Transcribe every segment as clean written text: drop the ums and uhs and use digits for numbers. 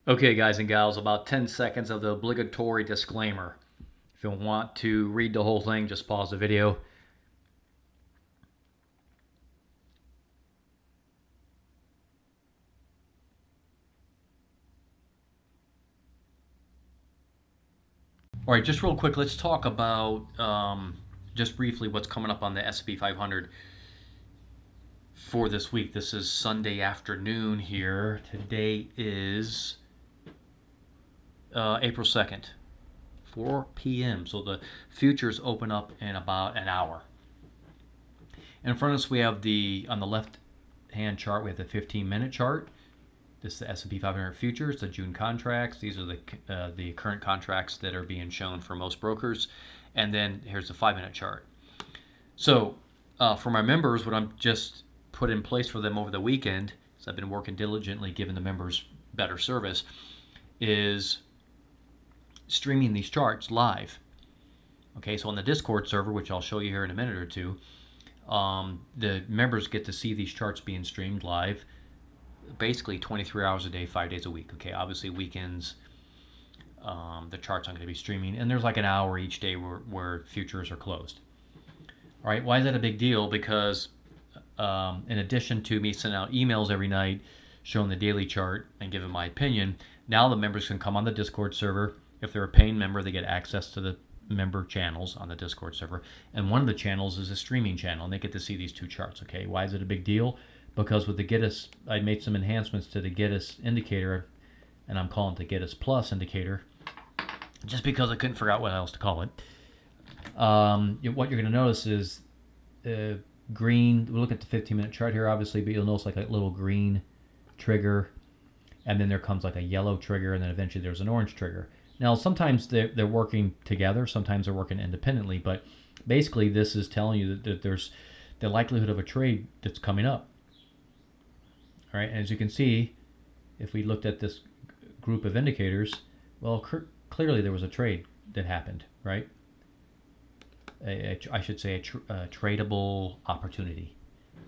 Okay, guys and gals, about 10 seconds of the obligatory disclaimer. If you want to read the whole thing, just pause the video. All right, just real quick, let's talk about just briefly what's coming up on the S&P 500 for this week. This is Sunday afternoon here. Today is April 2nd, 4 p.m. So the futures open up in about an hour. In front of us, we have on the left-hand chart, we have the 15-minute chart. This is the S&P 500 futures, the June contracts. These are the current contracts that are being shown for most brokers. And then here's the 5-minute chart. So for my members, what I'm just put in place for them over the weekend, because I've been working diligently giving the members better service, is streaming these charts live. Okay, so on the Discord server, which I'll show you here in a minute or two, the members get to see these charts being streamed live, basically 23 hours a day, 5 days a week. Okay, obviously weekends, the charts aren't going to be streaming, and there's like an hour each day where futures are closed. All right, why is that a big deal? Because in addition to me sending out emails every night showing the daily chart and giving my opinion, now the members can come on the Discord server. If they're a paying member, they get access to the member channels on the Discord server, and one of the channels is a streaming channel, and they get to see these two charts. Okay, why is it a big deal? Because with the GETUS, I made some enhancements to the GETUS indicator, and I'm calling it the GETUS Plus indicator, just because I couldn't figure out what else to call it. What you're going to notice is green. We'll look at the 15-minute chart here, obviously, but you'll notice like a little green trigger, and then there comes like a yellow trigger, and then eventually there's an orange trigger. Now, sometimes they're working together, sometimes they're working independently, but basically this is telling you that there's the likelihood of a trade that's coming up. All right, and as you can see, if we looked at this group of indicators, well, clearly there was a trade that happened, right? I should say a tradable opportunity,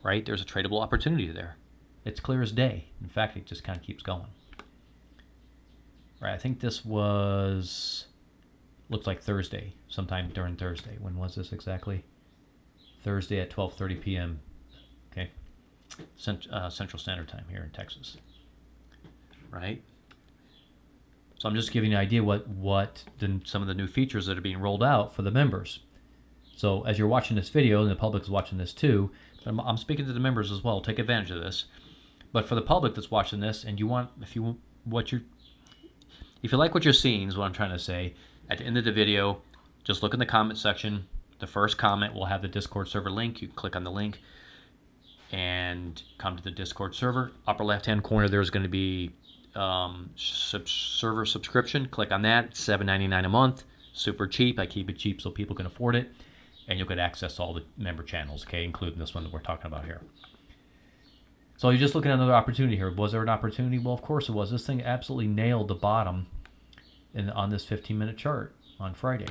right? There's a tradable opportunity there. It's clear as day. In fact, it just kind of keeps going. Right, I think this looks like Thursday, sometime during Thursday. When was this exactly? Thursday at 12:30 p.m. Okay, Central Standard Time here in Texas. Right. So I'm just giving you an idea what some of the new features that are being rolled out for the members. So as you're watching this video, and the public is watching this too, I'm speaking to the members as well. Take advantage of this. But for the public that's watching this, and if you like what you're seeing, is what I'm trying to say, at the end of the video, just look in the comment section. The first comment will have the Discord server link. You can click on the link and come to the Discord server. Upper left-hand corner, there's going to be server subscription. Click on that. It's $7.99 a month. Super cheap. I keep it cheap so people can afford it. And you'll get access to all the member channels, okay, including this one that we're talking about here. So you're just looking at another opportunity here. Was there an opportunity? Well, of course it was. This thing absolutely nailed the bottom on this 15-minute chart on Friday.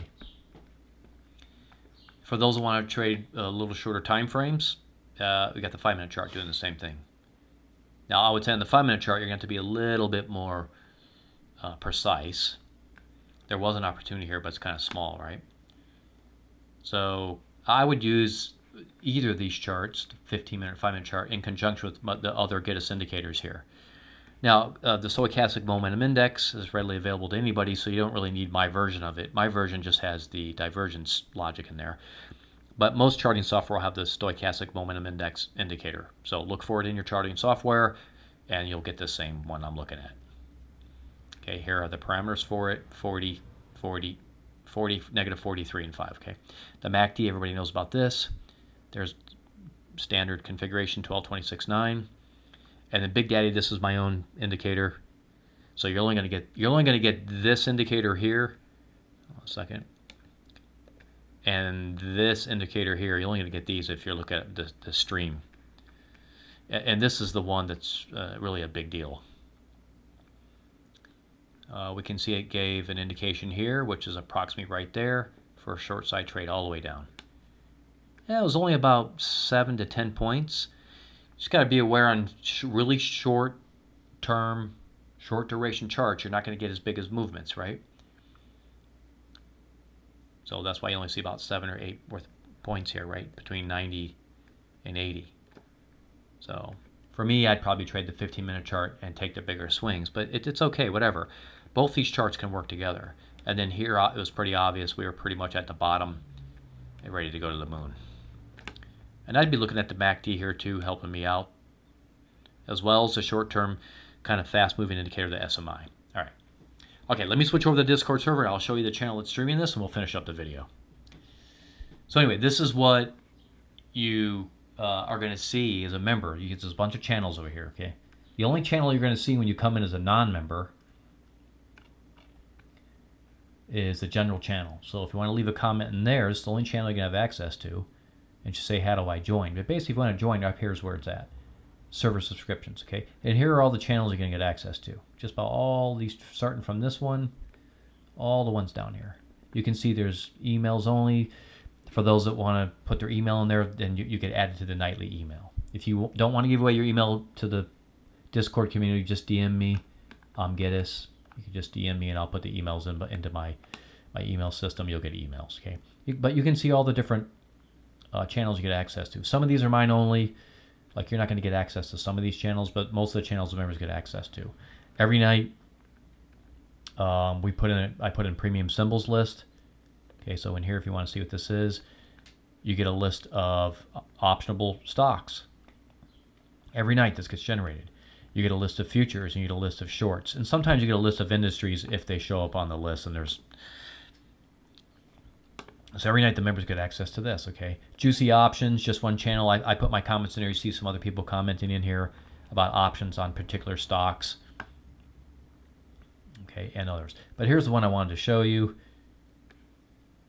For those who want to trade a little shorter time frames, we got the 5-minute chart doing the same thing. Now, I would say on the 5-minute chart, you're going to have to be a little bit more precise. There was an opportunity here, but it's kind of small, right? So I would use either of these charts, the 15-minute, 5-minute chart, in conjunction with the other GETUS indicators here. Now, the Stochastic Momentum Index is readily available to anybody, so you don't really need my version of it. My version just has the divergence logic in there. But most charting software will have the Stochastic Momentum Index indicator. So look for it in your charting software, and you'll get the same one I'm looking at. Okay, here are the parameters for it, 40, 40, 40, negative 43, and 5. Okay, the MACD, everybody knows about this. There's standard configuration 12.26.9, and then Big Daddy, this is my own indicator. So you're only going to get this indicator here. Hold on a second. And this indicator here, you're only going to get these if you're looking at the stream. And this is the one that's really a big deal. We can see it gave an indication here, which is approximately right there for a short side trade all the way down. Yeah, it was only about 7 to 10 points. Just got to be aware on really short term Short duration charts, you're not going to get as big as movements, right? So that's why you only see about 7 or 8 worth points here, right? Between 90 and 80. So for me, I'd probably trade the 15-minute chart and take the bigger swings, but it's okay, whatever. Both these charts can work together. And then here, it was pretty obvious we were pretty much at the bottom and ready to go to the moon. And I'd be looking at the MACD here too, helping me out, as well as the short-term kind of fast-moving indicator, the SMI. All right. Okay, let me switch over to the Discord server. I'll show you the channel that's streaming this, and we'll finish up the video. So anyway, this is what you are going to see as a member. You get this bunch of channels over here, okay? The only channel you're going to see when you come in as a non-member is the general channel. So if you want to leave a comment in there, it's the only channel you're going to have access to. And just say, how do I join? But basically, if you want to join, up here's where it's at. Server subscriptions, okay? And here are all the channels you're going to get access to. Just about all these, starting from this one, all the ones down here. You can see there's emails only. For those that want to put their email in there, then you get added to the nightly email. If you don't want to give away your email to the Discord community, just DM me, Geddes. You can just DM me and I'll put the emails into my email system. You'll get emails, okay? But you can see all the different channels you get access to. Some of these are mine only. Like, you're not going to get access to some of these channels, but most of the channels the members get access to. Every night, I put in premium symbols list. Okay, so in here, if you want to see what this is, you get a list of optionable stocks. Every night this gets generated. You get a list of futures and you get a list of shorts. And sometimes you get a list of industries if they show up on the list. And so every night the members get access to this, okay? Juicy options, just one channel. I put my comments in there. You see some other people commenting in here about options on particular stocks. Okay, and others. But here's the one I wanted to show you.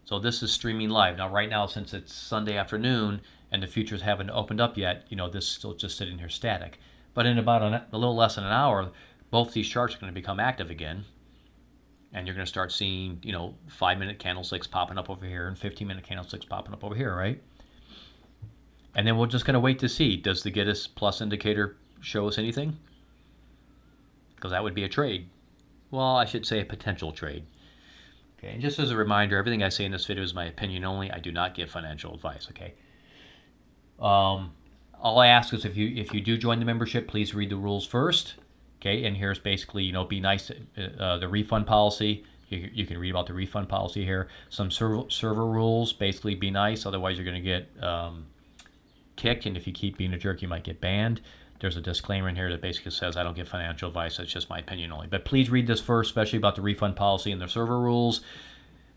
So this is streaming live. Now, right now, since it's Sunday afternoon and the futures haven't opened up yet, this is still just sitting here static. But in about a little less than an hour, both these charts are going to become active again. And you're going to start seeing, 5-minute candlesticks popping up over here and 15-minute candlesticks popping up over here, right? And then we're just going to wait to see, does the Geddes Plus indicator show us anything? Because that would be a trade. Well, I should say a potential trade. Okay, and just as a reminder, everything I say in this video is my opinion only. I do not give financial advice, okay? All I ask is if you do join the membership, please read the rules first. Okay, and here's basically, be nice, the refund policy. You can read about the refund policy here. Some server rules, basically be nice, otherwise you're going to get kicked, and if you keep being a jerk, you might get banned. There's a disclaimer in here that basically says I don't give financial advice, that's just my opinion only. But please read this first, especially about the refund policy and the server rules.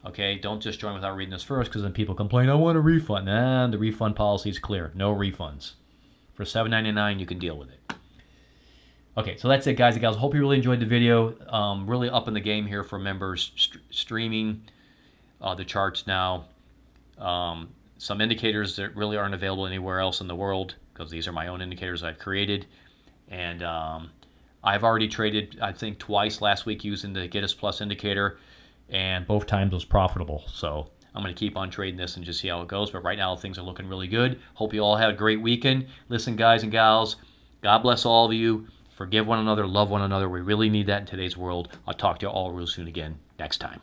Okay, don't just join without reading this first, because then people complain, I want a refund. Nah, the refund policy is clear, no refunds. For $7.99, you can deal with it. Okay, so that's it, guys and gals. Hope you really enjoyed the video. Really up in the game here for members streaming the charts now. Some indicators that really aren't available anywhere else in the world, because these are my own indicators I've created. And I've already traded, I think, twice last week using the Geddes Plus indicator, and both times was profitable. So I'm going to keep on trading this and just see how it goes. But right now, things are looking really good. Hope you all had a great weekend. Listen, guys and gals, God bless all of you. Forgive one another, love one another. We really need that in today's world. I'll talk to you all real soon again next time.